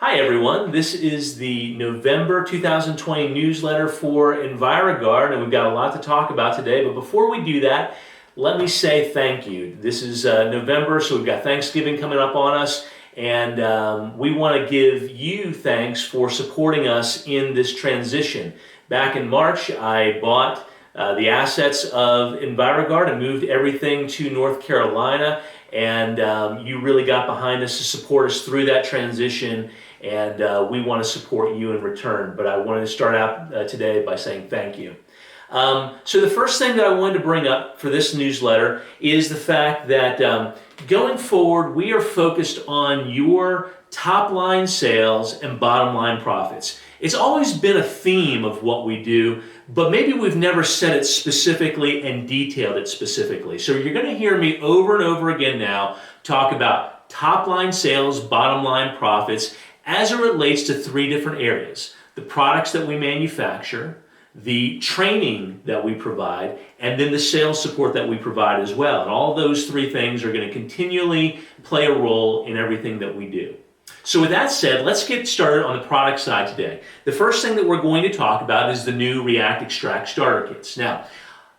Hi everyone, this is the November 2020 newsletter for Enviroguard, and we've got a lot to talk about today. But before we do that, let me say thank you. This is November, so we've got Thanksgiving coming up on us, and we want to give you thanks for supporting us in this transition. Back in March, I bought the assets of Enviroguard and moved everything to North Carolina, and you really got behind us to support us through that transition, and we want to support you in return. But I wanted to start out today by saying thank you. So the first thing that I wanted to bring up for this newsletter is the fact that going forward, we are focused on your top line sales and bottom line profits. It's always been a theme of what we do, but maybe we've never said it specifically and detailed it specifically. So you're going to hear me over and over again now talk about top line sales, bottom line profits as it relates to three different areas: the products that we manufacture, the training that we provide, and then the sales support that we provide as well. And all those three things are going to continually play a role in everything that we do. So with that said, let's get started on the product side today. The first thing that we're going to talk about is the new React Extract starter kits. Now,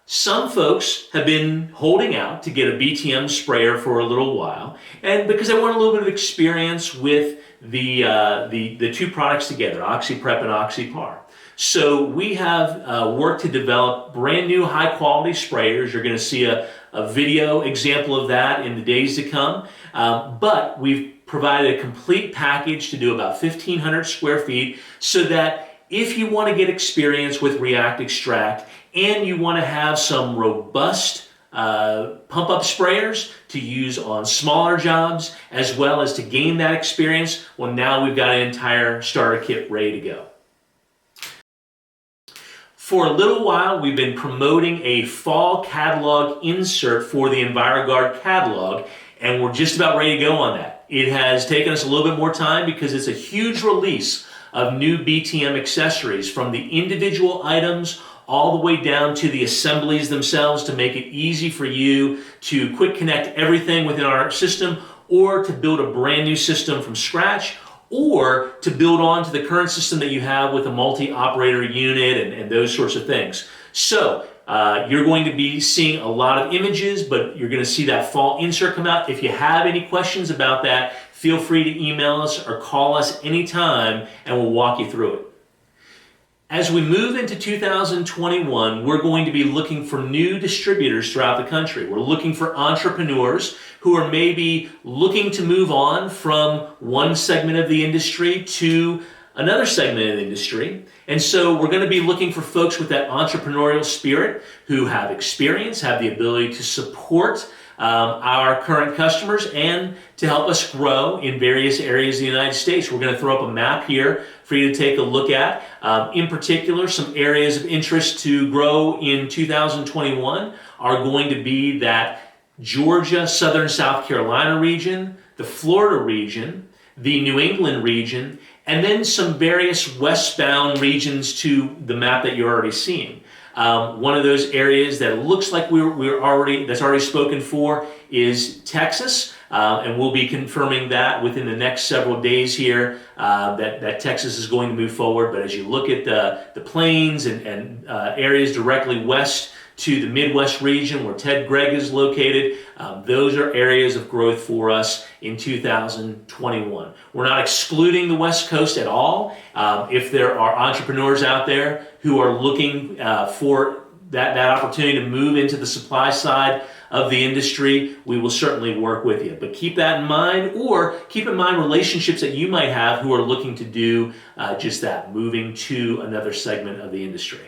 some folks have been holding out to get a BTM sprayer for a little while, and because they want a little bit of experience with the two products together, OxyPrep and OxyPar. So we have worked to develop brand new high quality sprayers. You're going to see a video example of that in the days to come, but we've provided a complete package to do about 1,500 square feet so that if you want to get experience with React Extract and you want to have some robust pump-up sprayers to use on smaller jobs as well as to gain that experience, well, now we've got an entire starter kit ready to go. For a little while, we've been promoting a fall catalog insert for the Enviroguard catalog, and we're just about ready to go on that. It has taken us a little bit more time because it's a huge release of new BTM accessories, from the individual items all the way down to the assemblies themselves, to make it easy for you to quick connect everything within our system, or to build a brand new system from scratch, or to build on to the current system that you have with a multi-operator unit and those sorts of things. So you're going to be seeing a lot of images, but you're going to see that fall insert come out. If you have any questions about that, feel free to email us or call us anytime and we'll walk you through it. As we move into 2021, we're going to be looking for new distributors throughout the country. We're looking for entrepreneurs who are maybe looking to move on from one segment of the industry to another segment of the industry. And so we're going to be looking for folks with that entrepreneurial spirit who have experience, have the ability to support our current customers and to help us grow in various areas of the United States. We're going to throw up a map here for you to take a look at. In particular, some areas of interest to grow in 2021 are going to be that Georgia, Southern South Carolina region, the Florida region, the New England region, and then some various westbound regions to the map that you're already seeing. One of those areas that looks like that's already spoken for is Texas, and we'll be confirming that within the next several days here, that Texas is going to move forward. But as you look at the plains and areas directly west to the Midwest region where Ted Gregg is located, those are areas of growth for us in 2021. We're not excluding the West Coast at all. If there are entrepreneurs out there who are looking for that opportunity to move into the supply side of the industry, we will certainly work with you. But keep that in mind, or keep in mind relationships that you might have who are looking to do just that, moving to another segment of the industry.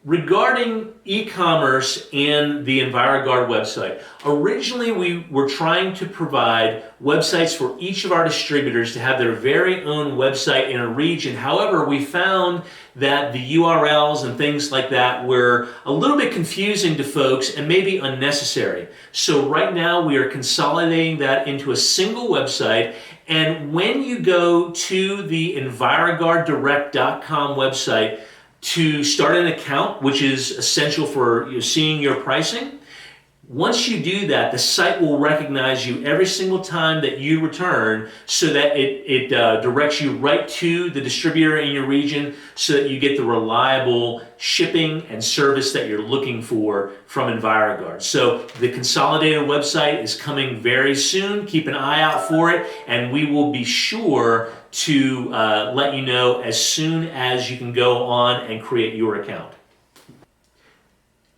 Regarding e-commerce and the Enviroguard website, originally we were trying to provide websites for each of our distributors to have their very own website in a region. However, we found that the URLs and things like that were a little bit confusing to folks and maybe unnecessary. So right now we are consolidating that into a single website, and when you go to the EnviroguardDirect.com website to start an account, which is essential for seeing your pricing, Once you do that, the site will recognize you every single time that you return, so that it directs you right to the distributor in your region, so that you get the reliable shipping and service that you're looking for from Enviroguard. So the consolidated website is coming very soon. Keep an eye out for it, and we will be sure to let you know as soon as you can go on and create your account.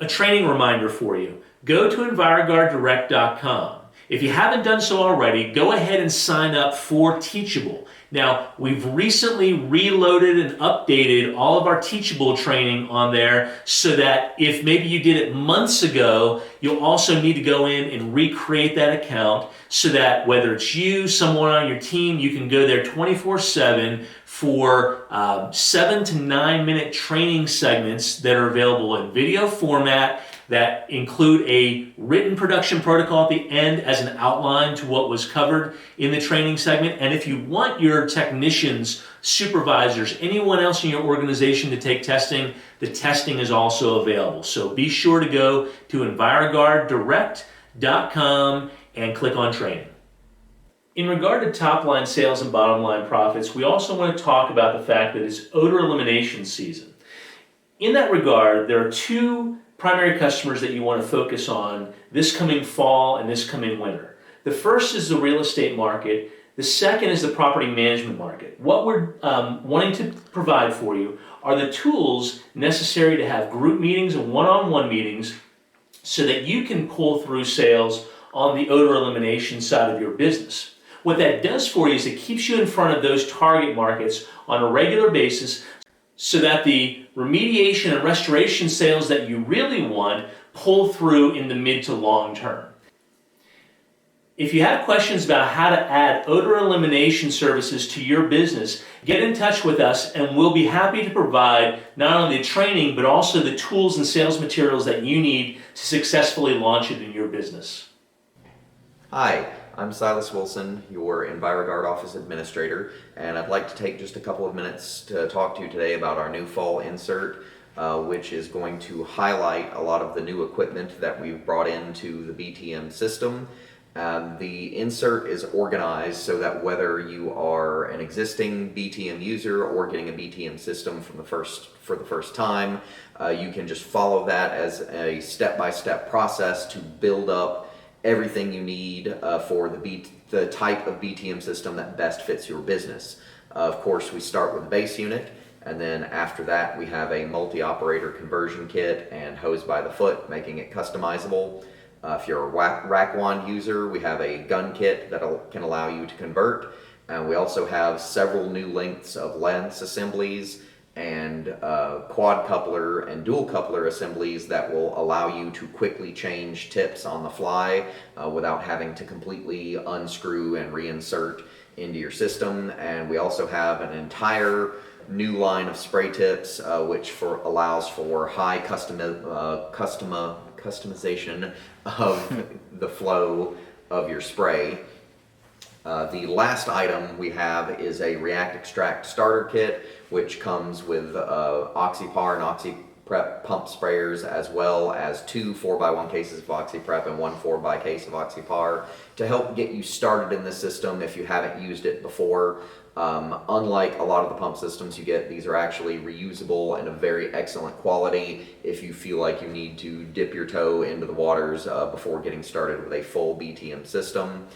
A training reminder for you. Go to EnviroguardDirect.com. If you haven't done so already, go ahead and sign up for Teachable. Now, we've recently reloaded and updated all of our Teachable training on there, so that if maybe you did it months ago, you'll also need to go in and recreate that account, so that whether it's you, someone on your team, you can go there 24/7 for 7 to 9 minute training segments that are available in video format, that include a written production protocol at the end as an outline to what was covered in the training segment. And if you want your technicians, supervisors, anyone else in your organization to take testing, the testing is also available. So be sure to go to EnviroguardDirect.com and click on training. In regard to top line sales and bottom line profits, we also want to talk about the fact that it's odor elimination season. In that regard, there are two primary customers that you want to focus on this coming fall and this coming winter. The first is the real estate market. The second is the property management market. What we're wanting to provide for you are the tools necessary to have group meetings and one-on-one meetings, so that you can pull through sales on the odor elimination side of your business. What that does for you is it keeps you in front of those target markets on a regular basis, so that the remediation and restoration sales that you really want pull through in the mid to long term. If you have questions about how to add odor elimination services to your business, get in touch with us, and we'll be happy to provide not only the training, but also the tools and sales materials that you need to successfully launch it in your business. Hi, I'm Silas Wilson, your Enviroguard Office Administrator, and I'd like to take just a couple of minutes to talk to you today about our new fall insert, which is going to highlight a lot of the new equipment that we've brought into the BTM system. The insert is organized so that whether you are an existing BTM user or getting a BTM system for the first time, you can just follow that as a step-by-step process to build up everything you need for the type of BTM system that best fits your business. Of course, we start with the base unit, and then after that we have a multi-operator conversion kit and hose by the foot, making it customizable. If you're a rack wand user, we have a gun kit that can allow you to convert, and we also have several new lengths of lens assemblies and quad coupler and dual coupler assemblies that will allow you to quickly change tips on the fly without having to completely unscrew and reinsert into your system. And we also have an entire new line of spray tips which allows for high customization of the flow of your spray. The last item we have is a React Extract starter kit, which comes with OxyPar and OxyPrep pump sprayers, as well as 2 4x1 cases of OxyPrep and 1 4x case of OxyPar to help get you started in the system if you haven't used it before. Unlike a lot of the pump systems you get, these are actually reusable and of very excellent quality if you feel like you need to dip your toe into the waters before getting started with a full BTM system.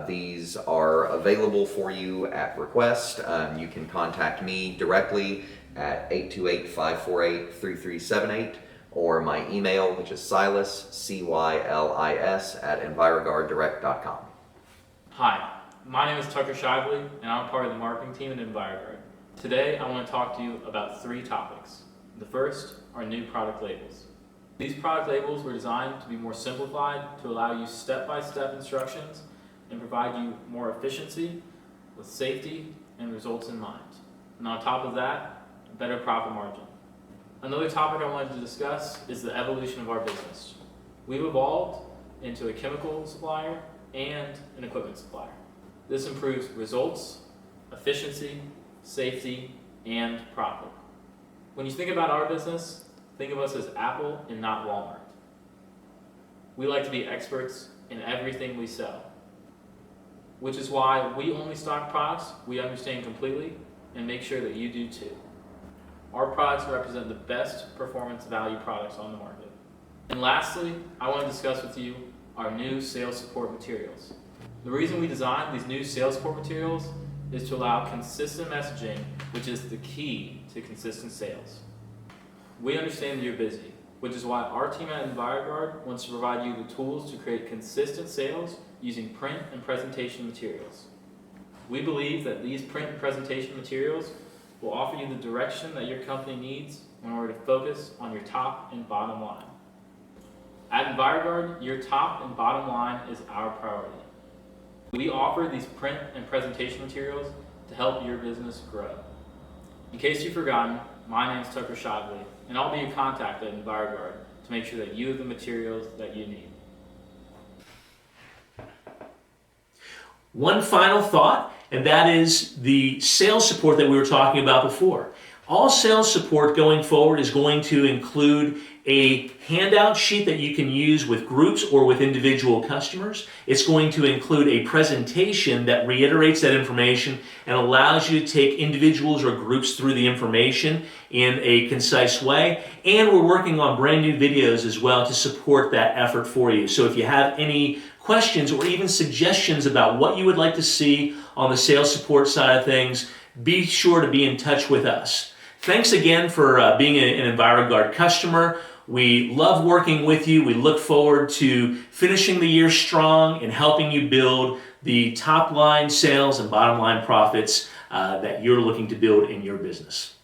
These are available for you at request. You can contact me directly at 828-548-3378, or my email, which is Silas, C-Y-L-I-S, at EnviroguardDirect.com. Hi, my name is Tucker Shively, and I'm part of the marketing team at Enviroguard. Today, I want to talk to you about 3 topics. The first are new product labels. These product labels were designed to be more simplified to allow you step-by-step instructions and provide you more efficiency with safety and results in mind. And on top of that, a better profit margin. Another topic I wanted to discuss is the evolution of our business. We've evolved into a chemical supplier and an equipment supplier. This improves results, efficiency, safety, and profit. When you think about our business, think of us as Apple and not Walmart. we like to be experts in everything we sell, which is why we only stock products we understand completely and make sure that you do too. Our products represent the best performance value products on the market. And lastly, I want to discuss with you our new sales support materials. The reason we designed these new sales support materials is to allow consistent messaging, which is the key to consistent sales. We understand that you're busy, which is why our team at Enviroguard wants to provide you the tools to create consistent sales using print and presentation materials. We believe that these print and presentation materials will offer you the direction that your company needs in order to focus on your top and bottom line. At Enviroguard, your top and bottom line is our priority. We offer these print and presentation materials to help your business grow. In case you've forgotten, my name is Tucker Shively, and I'll be your contact at Enviroguard to make sure that you have the materials that you need. One final thought, and that is the sales support that we were talking about before. All sales support going forward is going to include a handout sheet that you can use with groups or with individual customers. It's going to include a presentation that reiterates that information and allows you to take individuals or groups through the information in a concise way. And we're working on brand new videos as well to support that effort for you. So if you have any questions or even suggestions about what you would like to see on the sales support side of things, be sure to be in touch with us. Thanks again for being an Enviroguard customer. We love working with you. We look forward to finishing the year strong and helping you build the top line sales and bottom line profits that you're looking to build in your business.